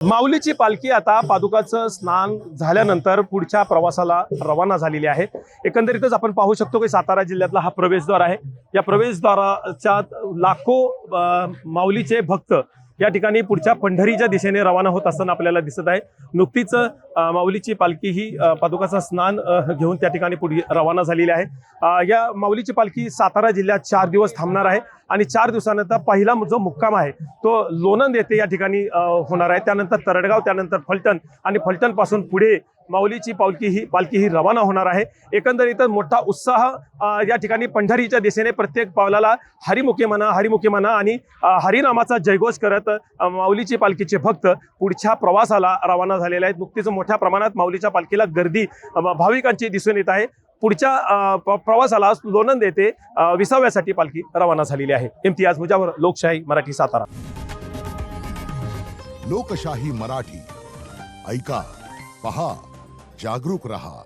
माऊलीची पालखी आता पादुकाचं स्नान झाल्यानंतर पुढच्या प्रवासाला रवाना झालेली आहे। एकंदरीतच आपण पाहू शकतो की सातारा जिल्ह्यातला हा प्रवेशद्वार आहे। या प्रवेशद्वाराच्या लाखो माऊलीचे भक्त या ठिकाणी पुढच्या पंढरीच्या दिशेने रवाना होत असताना आपल्याला दिसत आहे। नुकतीच माऊलीची पालखी ही पादुकाचं स्नान घेऊन त्या ठिकाणी पुढे रवाना झालेली आहे। या माऊलीची पालखी सातारा जिल्ह्यात 4 दिवस थांबणार आहे आणि 4 दिवसानंतर पहिला जो मुक्काम आहे तो लोणंद येथे या ठिकाणी होणार आहे। त्यानंतर तरडगाव, त्यानंतर फलटण आणि फलटण पासून पुढे माऊलीची पालखी ही रवाना होणार आहे। एकंदरीत मोठा उत्साह या ठिकाणी पंढरीच्या दिशेने प्रत्येक पावलाला हरिमुखे म्हणा आणि हरिनामाचा जयघोष करत माऊलीची पालखीचे भक्त पुढच्या प्रवासाला रवाना झालेले आहेत। नुकतीच मोठ्या प्रमाणात माऊलीच्या पालखीला गर्दी भाविकांची दिसून येत आहे। पुढच्या प्रवासाला लोणंद येथे विसाव्यासाठी पालखी रवाना झालेली आहे। इम्तियाज मुजावर, लोकशाही मराठी, सातारा। लोकशाही मराठी ऐका, पहा, जागरूक रहा।